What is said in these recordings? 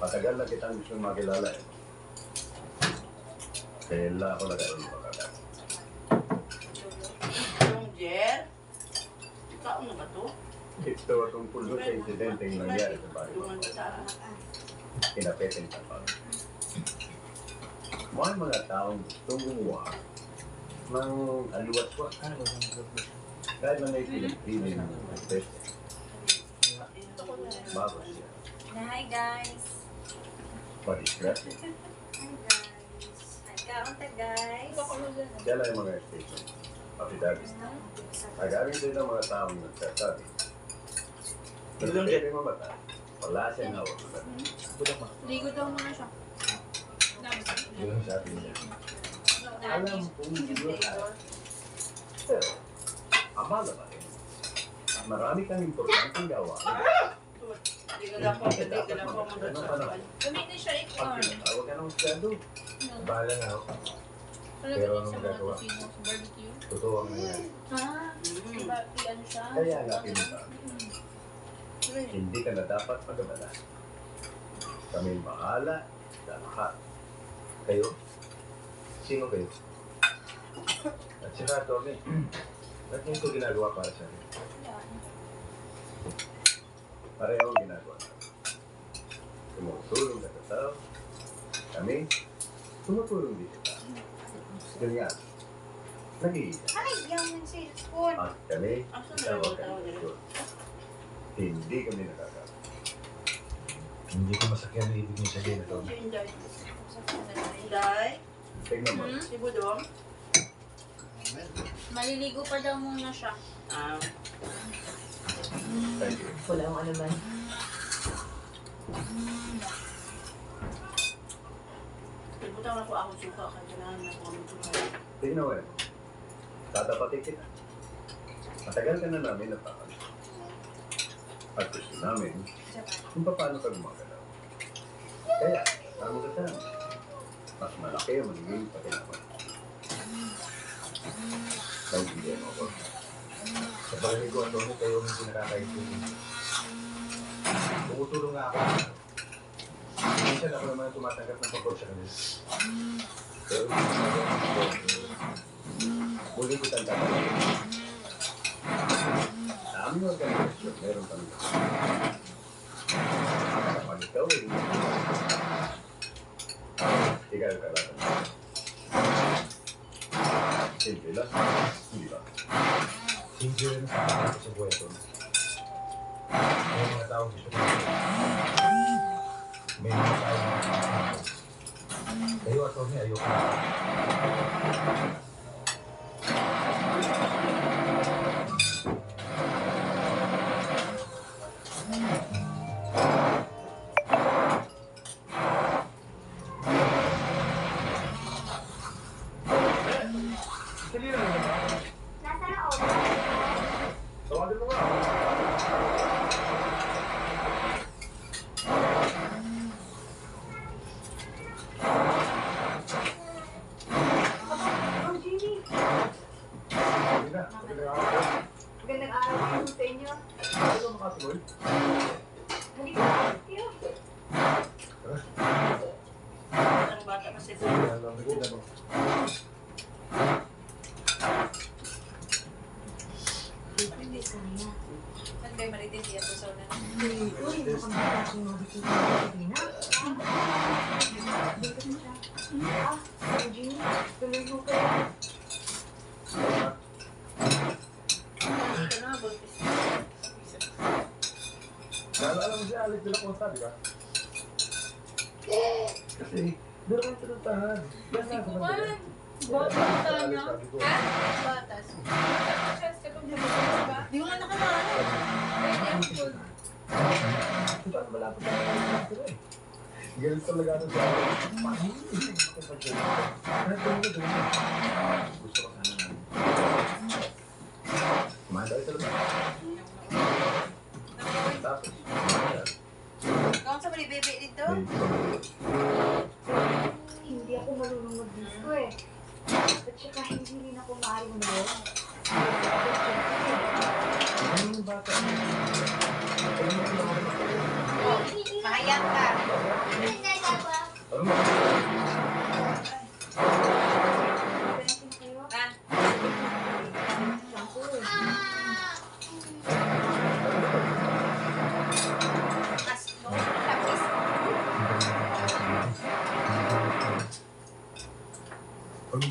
Matagal na kitang gusto makilala eh. Kaya ako nagkaroon mo kagad. Yung Jer? Ikaw na ba to? Ito tungkol doon sa insidente yung nangyari sa bahay ko. Kinapetin ka pa. May mga taong gustong gumawa ng aliwat-wat. Kahit na may pinagpili ng espesye. Bago siya. Hi guys! Patisya. Hi guys! Ay, kaunta guys! Kaya lang yung mga espesye. Affidavit. Agaling din ang mga taong nagsasabi. Nagsasabi mo ba tayo? Wala siyang hawak. Ligo daw muna siya. Yun ang sabi niya. Alam kong siguro tayo. Pero, amala pa rin. Marami kang importanteng gawa. Hindi ka lang po, hindi ka lang po mag-sasapan. Gamitin siya Pag ikon. tinatawag ka ng masyado, bahala na ako. Wala Pero ba ano sa mga magagawa? kusino sa barbecue? Totoo ang nangyari. Ah, diba, ano siya? Kaya nga pinunta. Hindi ka na dapat mag-abala. Kami bahala sa lahat. Kayo? Sino kayo? At saka, Tommy, ba't niyo ito ginagawa para sa akin? Pareho ang ginagawa namin. Tumutulong na sa tao. Kami, tumutulong din sa tao. Yun nga, nag-iisa. Ay, yung cellphone! At kami, Asa na ikaw lang ang tao nila? kaibigan. Hindi kami nakakasama. Hindi ko masakyan ang ibig niyo sabihin na to. Si Inday. Inday? Tingnan mo. Si Budong? Maliligo pa daw muna siya. Thank you. Wala akong ano man. Nagputang ako ako suka. Kailangan na ako kami suka. Tingnan mo. Tatapatin kita. Matagal ka na namin napakal. At gusto namin kung paano ka gumagalaw. Kaya, tama ka sa amin. Mas malaki ang magiging patinaman. Naintindihan mo ako. Sa pagkalig ko, Antonio, kayo ang hindi nakakaintindi. Tumutulong nga ako. Minsan ako naman ang tumatanggap ng pagkaw sa kanila. Pero kung ginagawa mo ito, muli kitang tatanungin. Sa aming organisasyon, meron kami kapag ikaw ay ikaw ay kailangan. Simple lang, hindi ba? Simple rin sa akin sa buhay ko. May mga taong gusto ko. May mga taong gusto ko. Kayo, Antonio, ayoko na. Tawagin mo nga. Oh, Jimmy! Hindi na. Magandang araw po sa inyo. Ano ba makatuloy? Halika na kayo. Ang bata kasi po. Hindi sana. Ano ba yung maritin siya sa sauna? Uy, hindi ko makakasing mo dito sa Pilipinas. Dito na siya. Oh, Jimmy, tuloy mo kayo. Ito na, buntis. Naalala mo si Alex de la Costa, di ba? Kasi, doon kami pinuntahan. Yan nga, sa Mandala. Bata niya? Sabi ko, Batas. Di mo nga nakalala. Saan malapit na natin eh. Ganun talaga ano sa akin. Mahilig ako sa ganun. Ano ito mo doon? Gusto ko sana namin. Kumain tayo sa labas. Tapos, Ikaw sa mali bebe dito? Hindi ako marunong mag-disco eh. At saka hindi rin ako maaaring mo. ano yung bata? Ano yung bata? Mahayag ka.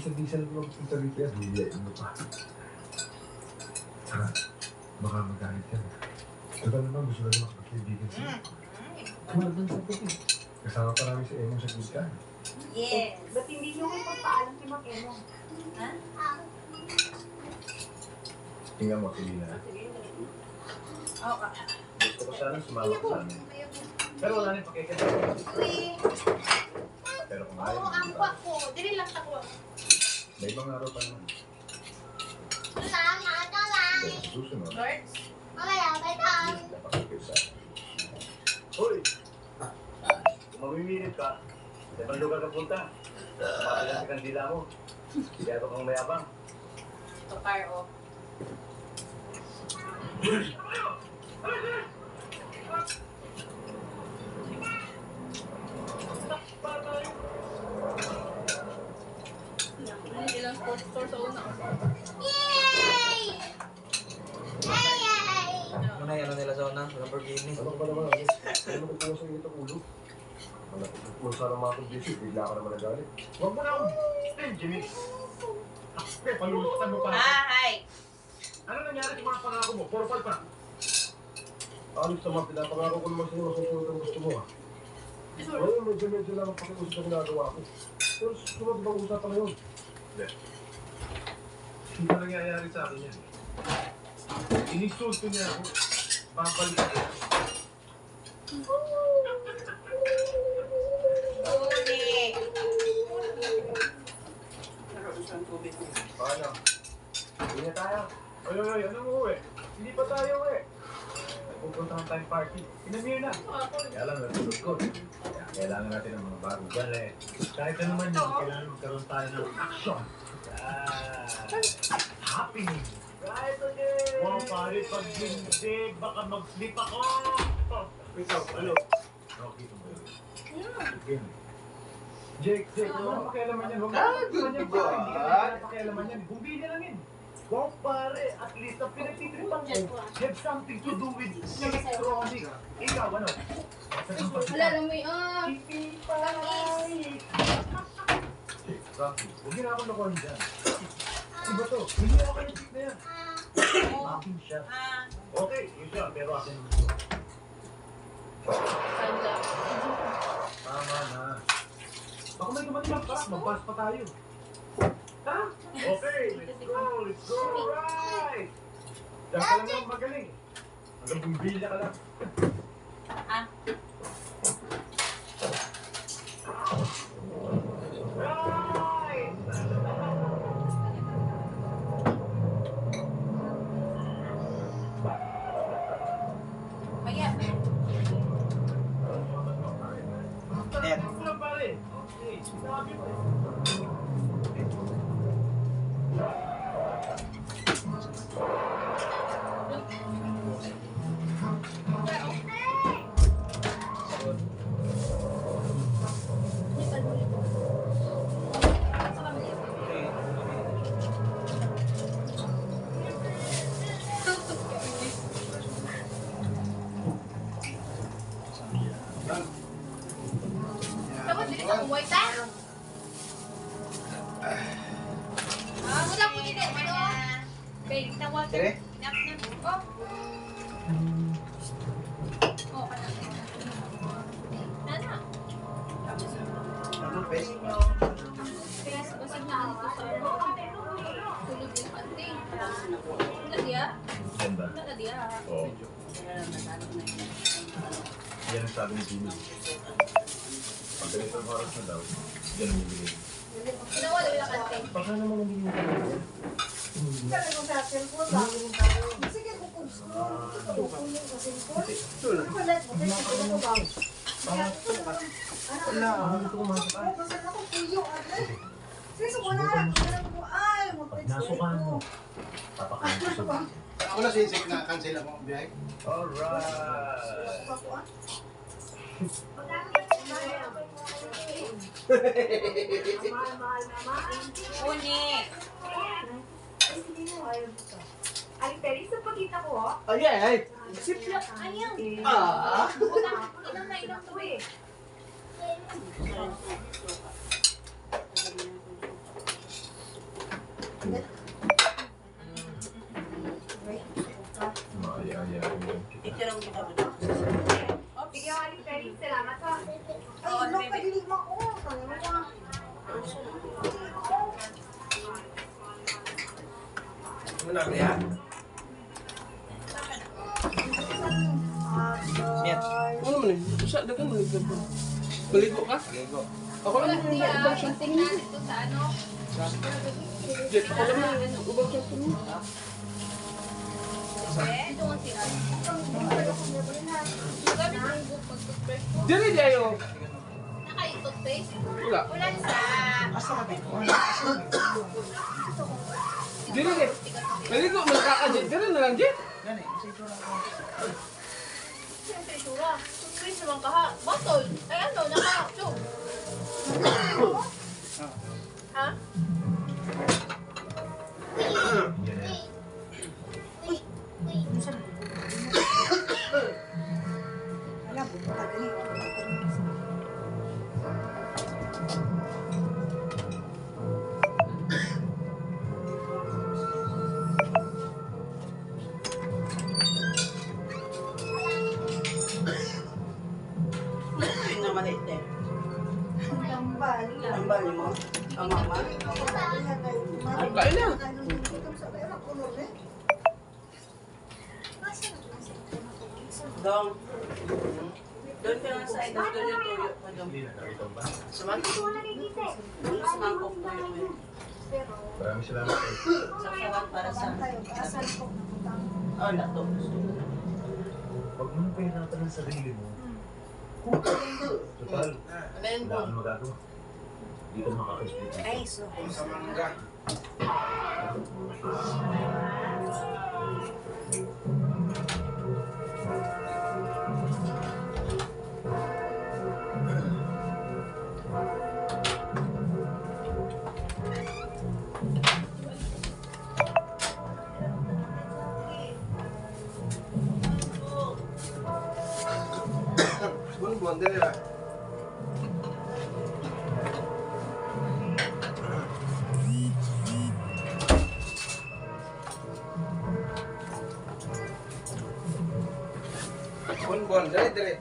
Diesel mo punta rito yan. Hihiyain mo pa. Saka, baka magalit yan. Total naman, gusto na naman kapag-kaibigan siya. Tulad ng sabi ko. Kasama pa namin si Emo sa gilka. Yes. Ba't hindi nyo kayo pagpaalam kay Mang Emo? Ha? Tingnan mo, Selena. Oo. Gusto ko sana sumama ka sa amin. Pero wala nang pakikita. Uy. Pero kung Oo, ayaw, ang hindi kwa pa. ko. Dili lang ako. May ibang araw pa naman. Pero sa susunod, Lords? hindi na pakikita sa akin. Hoy! Kung mamimilit ka, sa ibang lugar ka punta. Makalang sa kandila mo. Kaya kang mayabang. Ito, car off. Ilang sports store sa una. Ano na yan nila sa una? Lamborghini. Ano ba naman? Ano ba kung sa iyo ito ulo? Kung sana mga kondisyon, bigla ka naman nagalit. Huwag mo na akong Jimmy. Palulutan mo pa. Hi! Ano nangyari sa mga pangako mo? Purple pa. Alis naman, pinapangako ko naman sa'yo, masusunod ang gusto mo ha. Ngayon, medyo lang ang pakiusap sa ginagawa ko. Pero sunod bang usapan na yun? Hindi pa nangyayari sa akin yan. Inisulto niya ako. Papalitan niya. Uli! Naroon siya ang tubig. Paano? Hindi na tayo. Oy, anong uuwi? Hindi pa tayo eh. Pupuntahan tayong party. Inamir na. Kaya lang, natulog ko. Kaya kailangan natin ng mga bagong gala eh. Kahit ano man yun, kailangan magkaroon tayo ng action. Happening. Right again! Wow, pare, pag hindi, baka mag-slip ako! Ikaw, ano? Okay, ito mo yun. Again. Jake, wala pakialaman yan. Huwag mo pakialaman yan, pare. Hindi ka na pakialaman yan. Bumili lang yan. Wow, pare, at least ang pinagtitripan ko have something to do with electronic. Ikaw, ano? Wala lang may Chippy pie! Jake, Rocky, huwag yun ako nakuha dyan. Iba to, hindi ako kayo tip na yan. Akin siya. Okay, yun siya, pero akin yung gusto. Sanda. Tama na. Baka may dumating mag-pass pa tayo. Ha? Okay, let's go, right! Diyan ka lang naman magaling. Hanggang bumbilya ka lang. Right! Maya. Ayan. Ano na pare? Okay, sinabi mo. Tapos dili ka umuwi ta? Wala po dili. Ano? Okay, tawag. Dire? Oh. Oh, kana. Nana. Ano, pes? Kaya basig na dito sa ano. Tulog yung ate. Wala diya. Yan ba? Wala diya. Oo. Yan ang sabi ni Jimmy. Pag ganitong oras na daw, yan ang bibigay. Kinawala yung ate. Baka naman hindi mo talaga. Sabi ko sa cellphone ba? Sige, kukups ko. Kukunin sa cellphone. Wala, kasi ko ba? Wala, ano ito kumasok ka? Basta na ko puyo agad. Sige, so wala na. Ay, Pag nasukan mo, papakain ko sa bahay. Ako na sinisik na cancel ako ang biyahe. Alright! Uli! Ay, Terry, sa pagkita ko, oh. Ay, ay! Ayaw. Ah! Ilang na ilang to eh. Wala ba yan? Yan. Ano man eh? Usa, dagan mo ligyan po. Maligo ka? Ligo. Ako lang yung Kaya, ibang shampoo tingnan mo. ito sa ano. Jet, ako lang yung ibang shampoo mo. Ito ang sira. Gamit ang buhok pag-toothbrush ko. Dili di ayo. Naka-toothpaste. Wala. Ulan sa... Asa ka dito? Dili di. Maligo, malaka ka Jet. Dili na lang Jet. Gani, sa ito lang ako. Siyempre, sura. Toothpaste naman ka ha. Bottle. Ay ano, naka-tube. Ha? Wala, buto ka din. Ito maliit eh. Tambal. Tambal mo? Ang mama? Kain na. Dong. Doon ka lang sa ito. Doon yung tuyo ko dong. Hindi na nakitong ba? Sumangkok. Doon sumangkok tuyo mo yun. Maraming salamat. Saksawan para sa... Asal ko. Oh, lato. Huwag mo nang pahirapan ang sarili mo. Total, Amen wala kang magagawa. Hindi ka makaka-split. Ay, so. Sa mangga. Buwan-buwan, dili na. Buwan-buwan, dili.